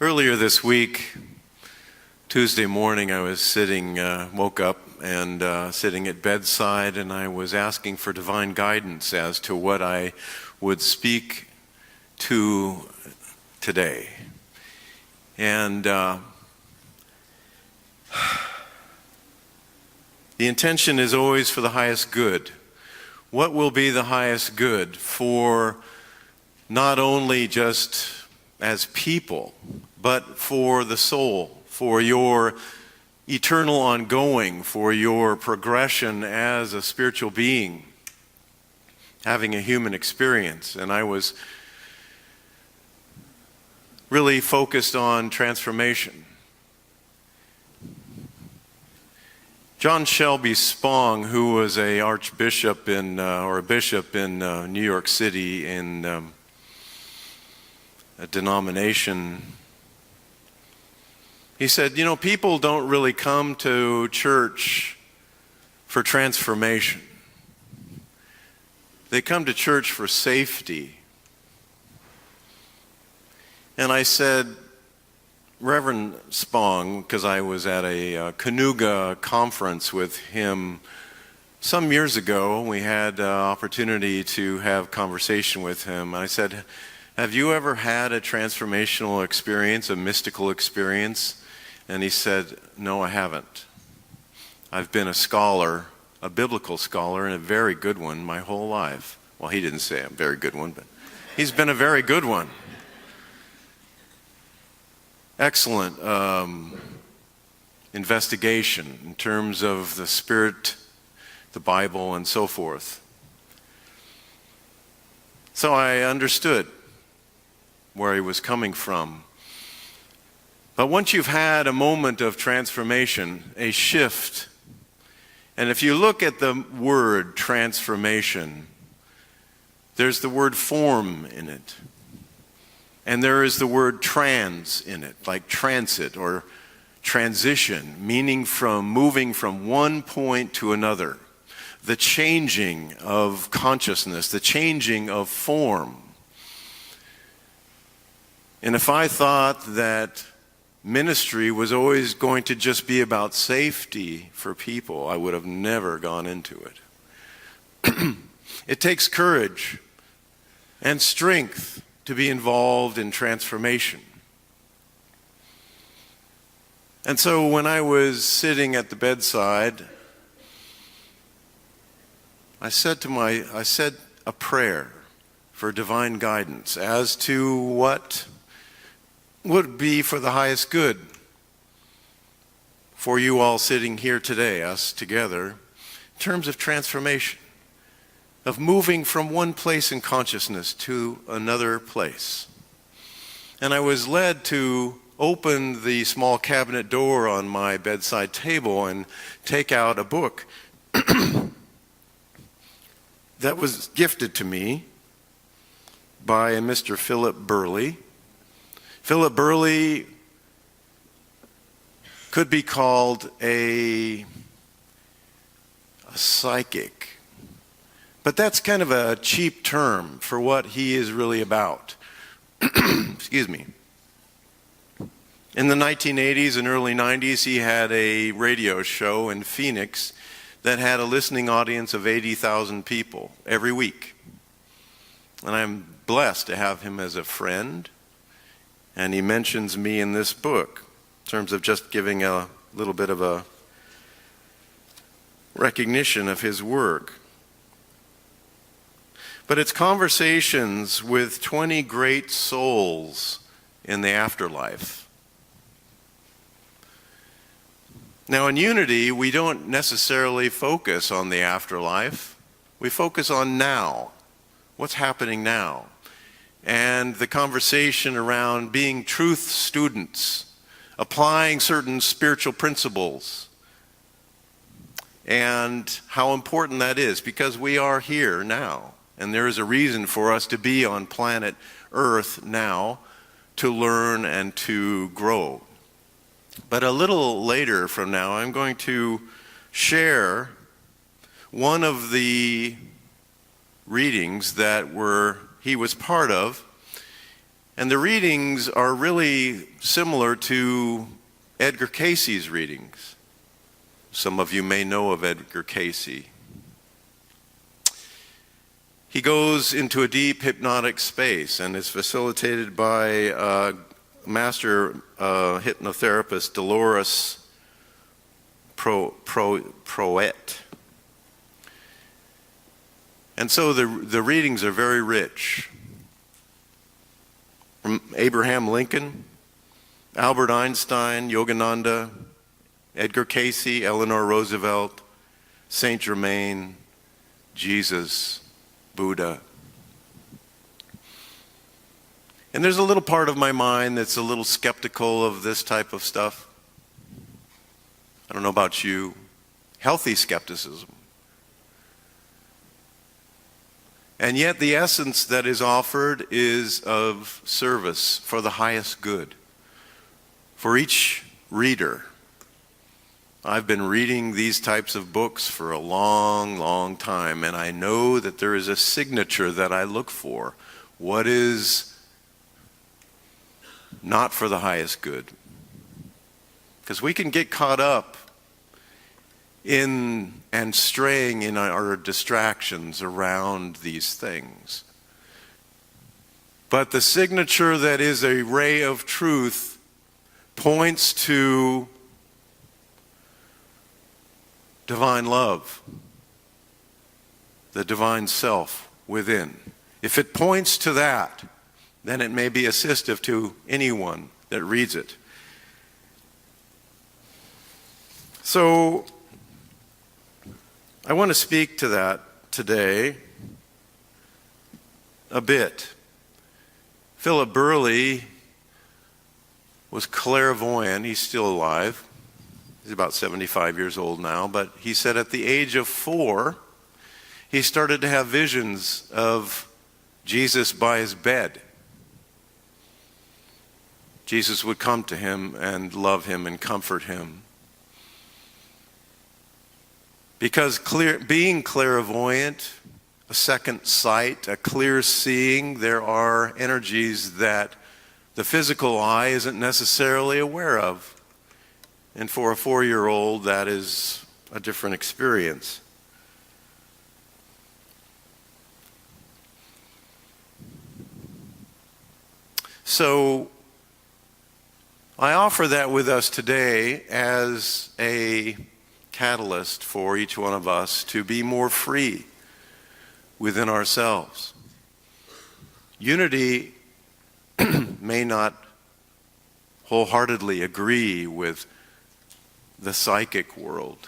Earlier this week, Tuesday morning, I was woke up and sitting at bedside, and I was asking for divine guidance as to what I would speak to today. And the intention is always for the highest good. What will be the highest good for not only just as people, but for the soul, for your eternal ongoing, for your progression as a spiritual being, having a human experience. And I was really focused on transformation. John Shelby Spong, who was a archbishop or a bishop in New York City in a denomination, he said, people don't really come to church for transformation. They come to church for safety. And I said, Reverend Spong, because I was at a Canuga conference with him some years ago, we had opportunity to have conversation with him. I said, have you ever had a transformational experience, a mystical experience? And he said, no, I haven't. I've been a scholar, a biblical scholar, and a very good one my whole life. Well, he didn't say I'm a very good one, but he's been a very good one. Excellent investigation in terms of the Spirit, the Bible, and so forth. So I understood where he was coming from. But once you've had a moment of transformation, a shift, and if you look at the word transformation, there's the word form in it. And there is the word trans in it, like transit or transition, meaning from moving from one point to another. The changing of consciousness, the changing of form. And if I thought that ministry was always going to just be about safety for people, I would have never gone into it. It takes courage and strength to be involved in transformation. And so when I was sitting at the bedside, I said a prayer for divine guidance as to what would be for the highest good for you all sitting here today, us together, in terms of transformation, of moving from one place in consciousness to another place. And I was led to open the small cabinet door on my bedside table and take out a book that was gifted to me by a Mr. Philip Burley. Philip Burley could be called a psychic, but that's kind of a cheap term for what he is really about. Excuse me. In the 1980s and early 90s, he had a radio show in Phoenix that had a listening audience of 80,000 people every week. And I'm blessed to have him as a friend. And he mentions me in this book in terms of just giving a little bit of a recognition of his work. But it's conversations with 20 great souls in the afterlife. Now in Unity, we don't necessarily focus on the afterlife. We focus on now. What's happening now? And the conversation around being truth students, applying certain spiritual principles, and how important that is, because we are here now. And there is a reason for us to be on planet Earth now, to learn and to grow. But a little later from now, I'm going to share one of the readings that he was part of, And the readings are really similar to Edgar Cayce's readings. Some of you may know of Edgar Cayce. He goes into a deep hypnotic space and is facilitated by master hypnotherapist Dolores Proet. And so the readings are very rich. From Abraham Lincoln, Albert Einstein, Yogananda, Edgar Cayce, Eleanor Roosevelt, Saint Germain, Jesus, Buddha. And there's a little part of my mind that's a little skeptical of this type of stuff. I don't know about you. Healthy skepticism. And yet the essence that is offered is of service for the highest good. For each reader. I've been reading these types of books for a long, long time, and I know that there is a signature that I look for. What is not for the highest good? Because we can get caught up in and straying in our distractions around these things. But the signature that is a ray of truth points to divine love, the divine self within. If it points to that, then it may be assistive to anyone that reads it. So, I want to speak to that today a bit. Philip Burley was clairvoyant. He's still alive. He's about 75 years old now, but he said at the age of 4, he started to have visions of Jesus by his bed. Jesus would come to him and love him and comfort him. Because being clairvoyant, a second sight, a clear seeing, there are energies that the physical eye isn't necessarily aware of. And for a 4-year-old, that is a different experience. So, I offer that with us today as a catalyst for each one of us to be more free within ourselves. Unity may not wholeheartedly agree with the psychic world.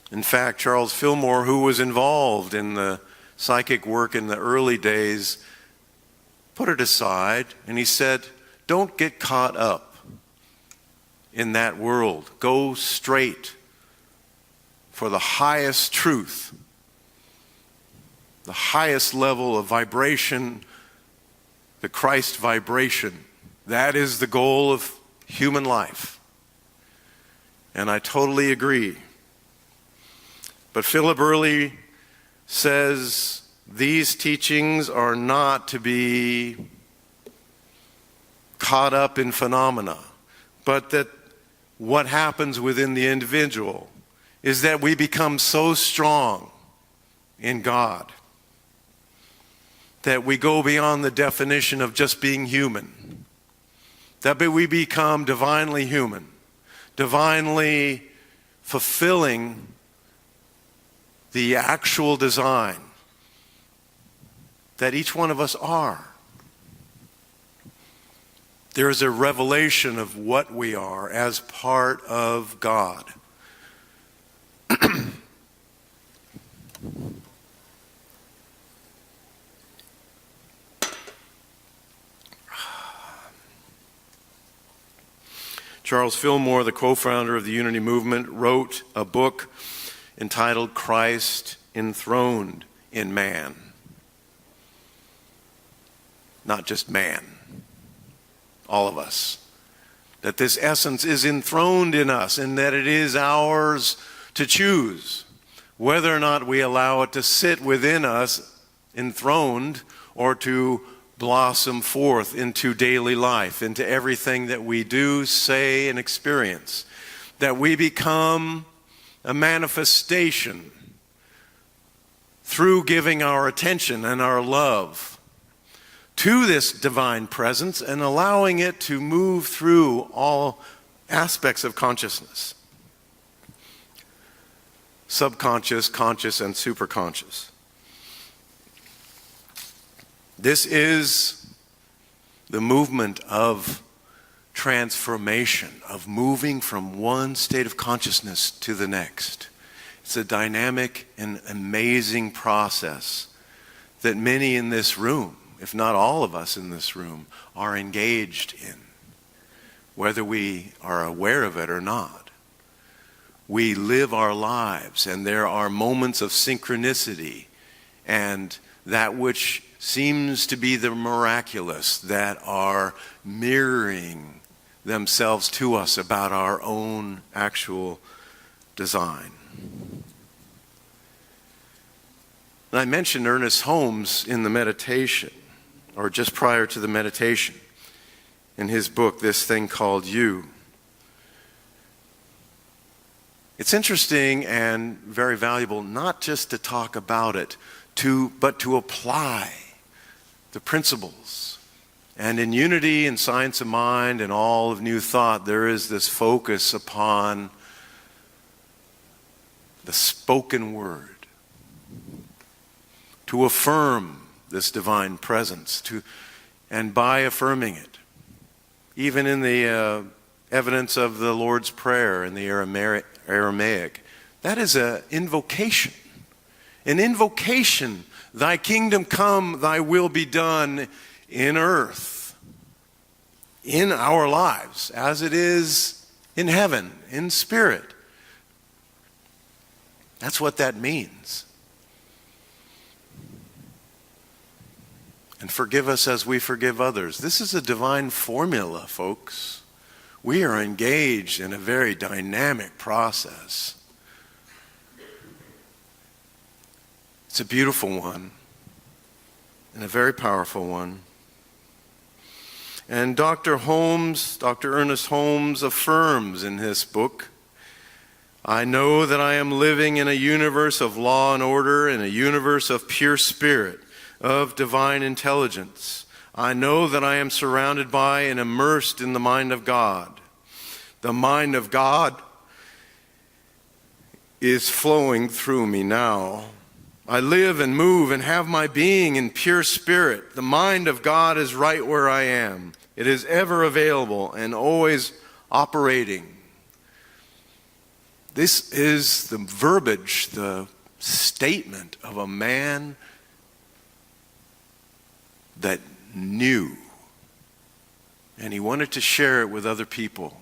In fact, Charles Fillmore, who was involved in the psychic work in the early days, put it aside and he said, don't get caught up in that world. Go straight for the highest truth, the highest level of vibration, the Christ vibration. That is the goal of human life. And I totally agree. But Philip Burley says these teachings are not to be caught up in phenomena, but that what happens within the individual is that we become so strong in God that we go beyond the definition of just being human, that we become divinely human, divinely fulfilling the actual design that each one of us are. There is a revelation of what we are as part of God. Charles Fillmore, the co-founder of the Unity Movement, wrote a book entitled Christ Enthroned in Man. Not just man. All of us. That this essence is enthroned in us and that it is ours to choose whether or not we allow it to sit within us enthroned or to blossom forth into daily life, into everything that we do, say, and experience. That we become a manifestation through giving our attention and our love to this divine presence and allowing it to move through all aspects of consciousness. Subconscious, conscious, and superconscious. This is the movement of transformation, of moving from one state of consciousness to the next. It's a dynamic and amazing process that many in this room, if not all of us in this room, are engaged in, whether we are aware of it or not. We live our lives, and there are moments of synchronicity and that which seems to be the miraculous that are mirroring themselves to us about our own actual design. And I mentioned Ernest Holmes in the meditation, or just prior to the meditation, in his book, This Thing Called You. It's interesting and very valuable not just to talk about it, but to apply the principles. And in Unity and Science of Mind and all of New Thought, there is this focus upon the spoken word, to affirm this divine presence, and by affirming it, even in the evidence of the Lord's Prayer in the Aramaic, that is an invocation. An invocation, thy kingdom come, thy will be done in earth, in our lives, as it is in heaven, in spirit. That's what that means. And forgive us as we forgive others. This is a divine formula, folks. We are engaged in a very dynamic process. It's a beautiful one and a very powerful one. And Dr. Ernest Holmes affirms in his book, I know that I am living in a universe of law and order, in a universe of pure spirit, of divine intelligence. I know that I am surrounded by and immersed in the mind of God. The mind of God is flowing through me now. I live and move and have my being in pure spirit. The mind of God is right where I am. It is ever available and always operating. This is the verbiage, the statement of a man that knew, and he wanted to share it with other people.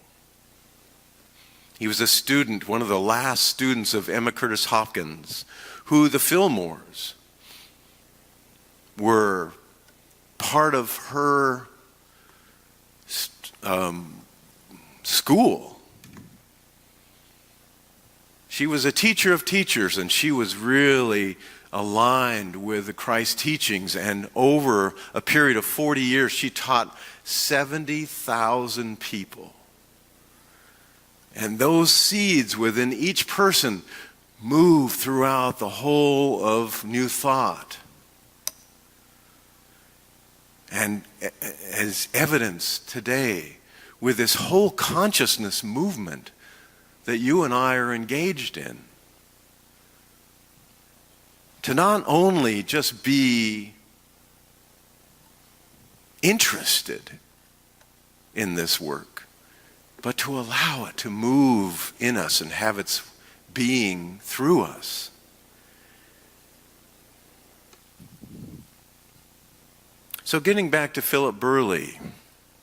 He was a student, one of the last students of Emma Curtis Hopkins, who the Fillmores were part of her school. She was a teacher of teachers, and she was really aligned with the Christ teachings, and over a period of 40 years, she taught 70,000 people. And those seeds within each person move throughout the whole of New Thought. And as evidence today with this whole consciousness movement that you and I are engaged in. To not only just be interested in this work, but to allow it to move in us and have its being through us. So getting back to Philip Burley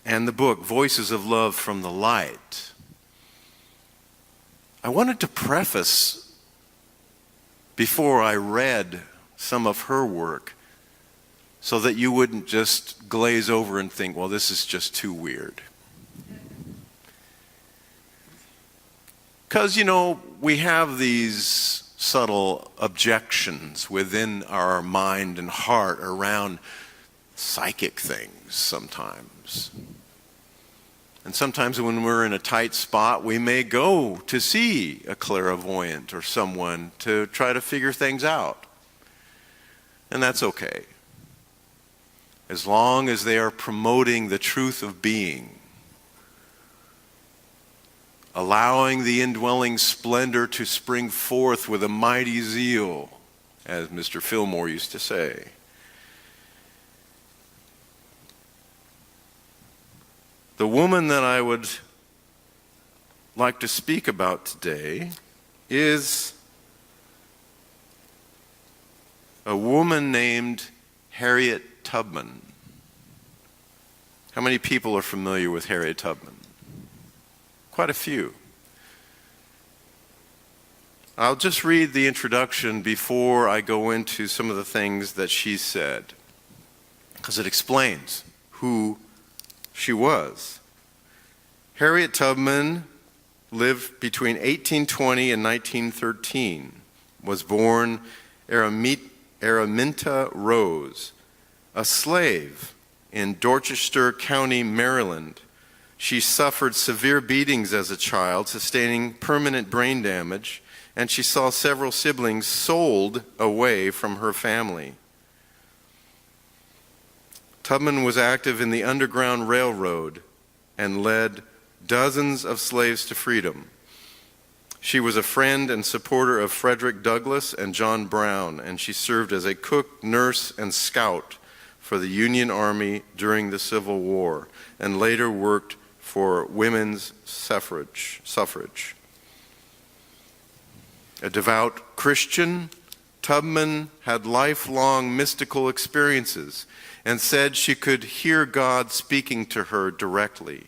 and the book, Voices of Love from the Light, I wanted to preface, before I read some of her work, so that you wouldn't just glaze over and think, well, this is just too weird. Because, we have these subtle objections within our mind and heart around psychic things sometimes. And sometimes when we're in a tight spot, we may go to see a clairvoyant or someone to try to figure things out. And that's okay, as long as they are promoting the truth of being, allowing the indwelling splendor to spring forth with a mighty zeal, as Mr. Fillmore used to say. The woman that I would like to speak about today is a woman named Harriet Tubman. How many people are familiar with Harriet Tubman? Quite a few. I'll just read the introduction before I go into some of the things that she said, because it explains who she was. Harriet Tubman lived between 1820 and 1913, was born Araminta Rose, a slave in Dorchester County, Maryland. She suffered severe beatings as a child, sustaining permanent brain damage, and she saw several siblings sold away from her family. Tubman was active in the Underground Railroad and led dozens of slaves to freedom. She was a friend and supporter of Frederick Douglass and John Brown, and she served as a cook, nurse, and scout for the Union Army during the Civil War, and later worked for women's suffrage. A devout Christian, Tubman had lifelong mystical experiences and said she could hear God speaking to her directly.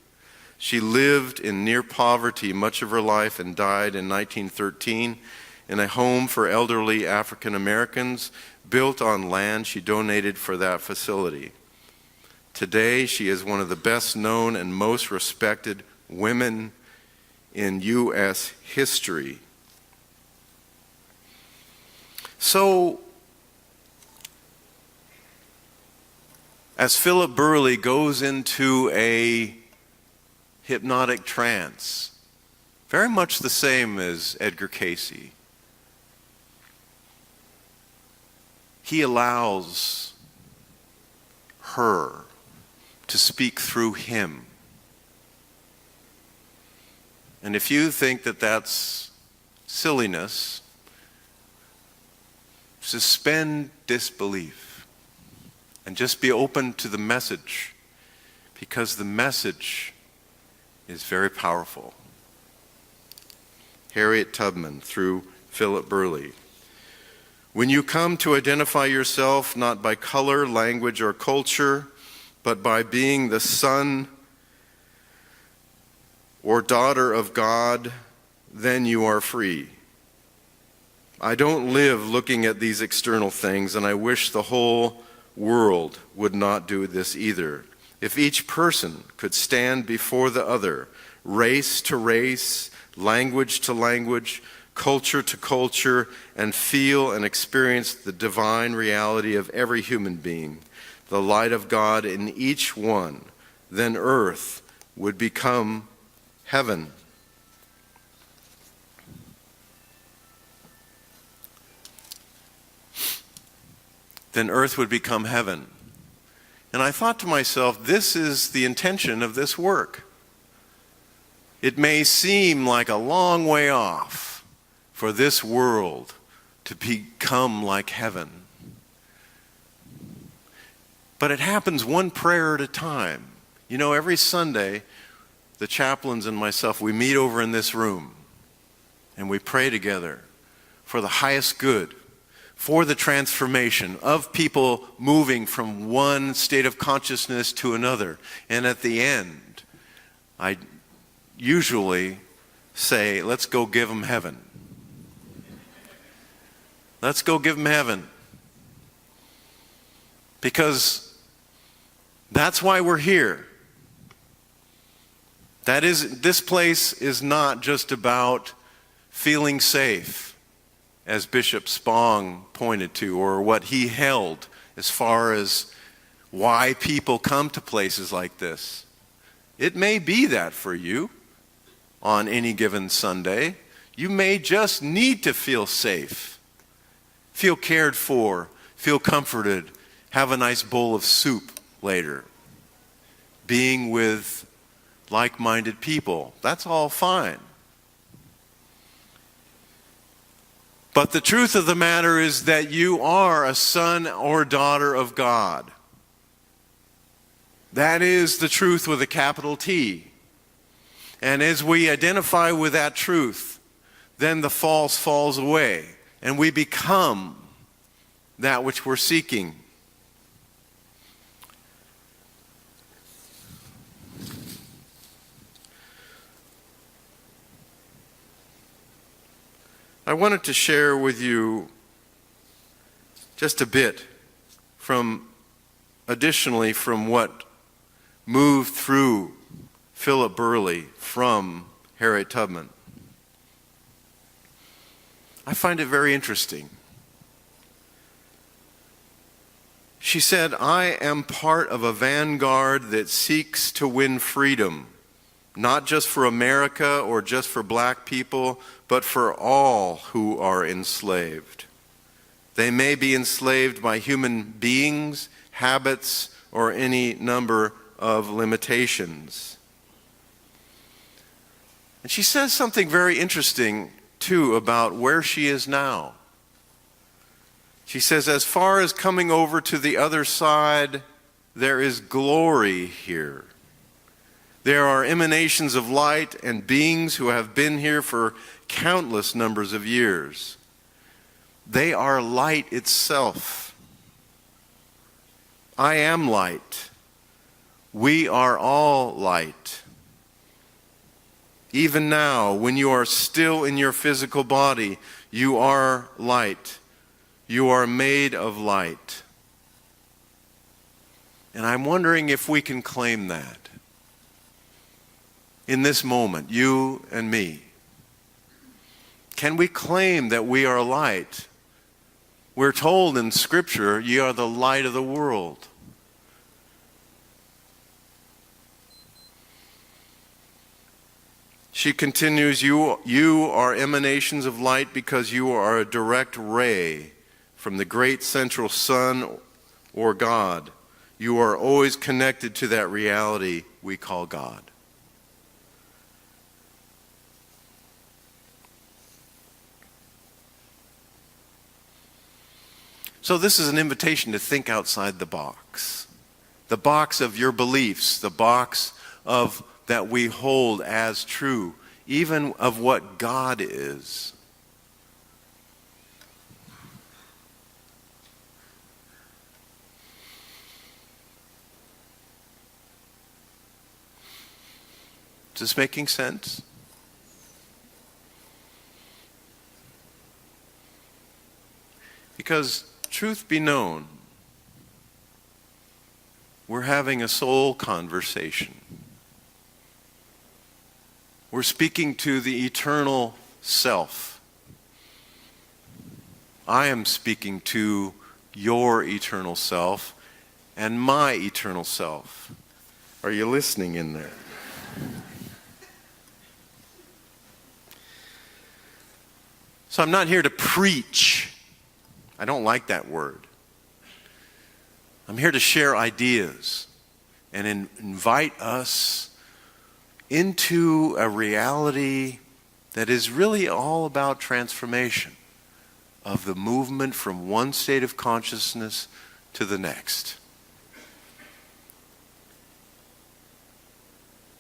She lived in near poverty much of her life and died in 1913 in a home for elderly African Americans built on land she donated for that facility. Today, she is one of the best known and most respected women in U.S. history. So, as Philip Burley goes into a hypnotic trance, very much the same as Edgar Cayce, he allows her to speak through him. And if you think that that's silliness, suspend disbelief and just be open to the message, because the message is very powerful. Harriet Tubman through Philip Burley. When you come to identify yourself not by color, language, or culture, but by being the son or daughter of God, then you are free. I don't live looking at these external things, and I wish the whole world would not do this either. If each person could stand before the other, race to race, language to language, culture to culture, and feel and experience the divine reality of every human being, the light of God in each one, then earth would become heaven. Then earth would become heaven. And I thought to myself, this is the intention of this work. It may seem like a long way off for this world to become like heaven. But it happens one prayer at a time. You know, every Sunday, the chaplains and myself, we meet over in this room and we pray together for the highest good, for the transformation of people moving from one state of consciousness to another. And at the end, I usually say, let's go give them heaven. Let's go give them heaven. Because that's why we're here. This place is not just about feeling safe, as Bishop Spong pointed to, or what he held as far as why people come to places like this. It may be that for you on any given Sunday. You may just need to feel safe, feel cared for, feel comforted, have a nice bowl of soup later. Being with like-minded people, that's all fine. But the truth of the matter is that you are a son or daughter of God. That is the truth with a capital T. And as we identify with that truth, then the false falls away, and we become that which we're seeking. I wanted to share with you just a bit additionally from what moved through Philip Burley from Harriet Tubman. I find it very interesting. She said, "I am part of a vanguard that seeks to win freedom, not just for America or just for black people, but for all who are enslaved. They may be enslaved by human beings, habits, or any number of limitations." And she says something very interesting, too, about where she is now. She says, "As far as coming over to the other side, there is glory here. There are emanations of light and beings who have been here for countless numbers of years. They are light itself. I am light. We are all light. Even now, when you are still in your physical body, you are light. You are made of light." And I'm wondering if we can claim that. In this moment, you and me. Can we claim that we are light? We're told in Scripture, "Ye are the light of the world." She continues, you are emanations of light because you are a direct ray from the great central sun or God. You are always connected to that reality we call God. So this is an invitation to think outside the box of your beliefs, the box of that we hold as true, even of what God is. Is this making sense? Because truth be known, we're having a soul conversation. We're speaking to the eternal self. I am speaking to your eternal self and my eternal self. Are you listening in there? So I'm not here to preach. I don't like that word. I'm here to share ideas and invite us into a reality that is really all about transformation of the movement from one state of consciousness to the next.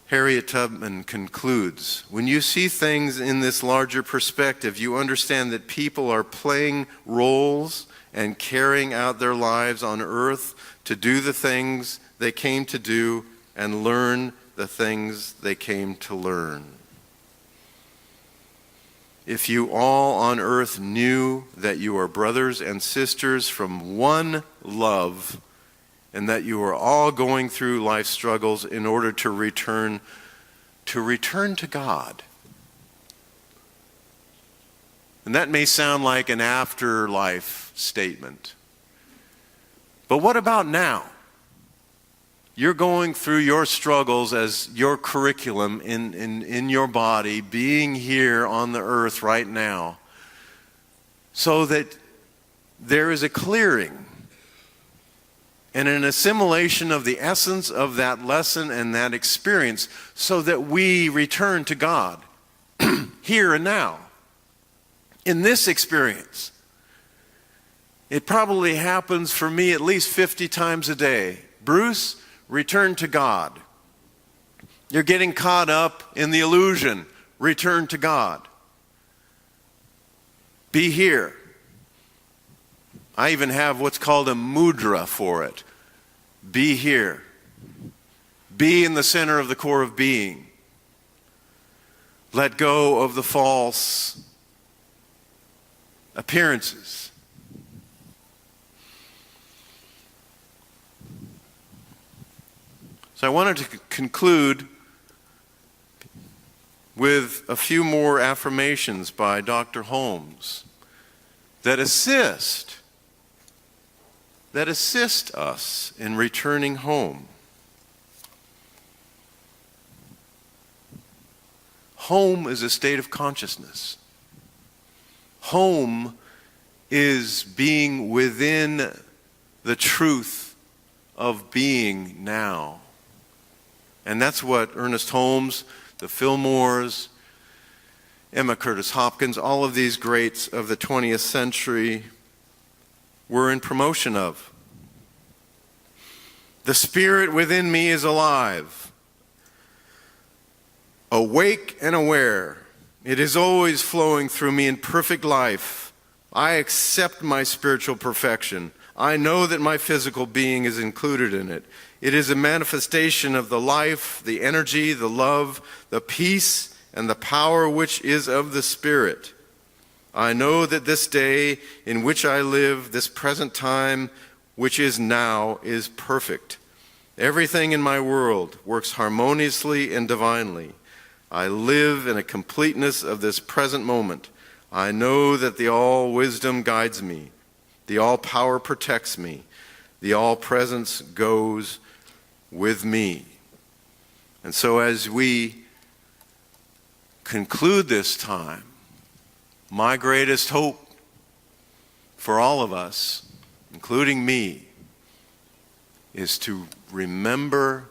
Harriet Tubman concludes, "When you see things in this larger perspective, you understand that people are playing roles and carrying out their lives on earth to do the things they came to do and learn the things they came to learn. If you all on earth knew that you are brothers and sisters from one love, and that you are all going through life struggles in order to return to God." And that may sound like an afterlife statement. But what about now? you're going through your struggles as your curriculum in your body, being here on the earth right now, so that there is a clearing and an assimilation of the essence of that lesson and that experience, so that we return to God here and now. In this experience, it probably happens for me at least 50 times a day. Bruce, return to God. You're getting caught up in the illusion. Return to God. Be here. I even have what's called a mudra for it. Be here. Be in the center of the core of being. Let go of the false appearances. So I wanted to conclude with a few more affirmations by Dr. Holmes that assist us in returning home. Home is a state of consciousness. Home is being within the truth of being now. And that's what Ernest Holmes, the Fillmores, Emma Curtis Hopkins, all of these greats of the 20th century were in promotion of. The spirit within me is alive, awake and aware. It is always flowing through me in perfect life. I accept my spiritual perfection. I know that my physical being is included in it. It is a manifestation of the life, the energy, the love, the peace, and the power which is of the Spirit. I know that this day in which I live, this present time which is now, is perfect. Everything in my world works harmoniously and divinely. I live in a completeness of this present moment. I know that the all-wisdom guides me. The all-power protects me. The all-presence goes with me. And so as we conclude this time, my greatest hope for all of us, including me, is to remember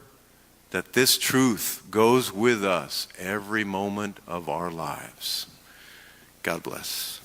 that this truth goes with us every moment of our lives. God bless.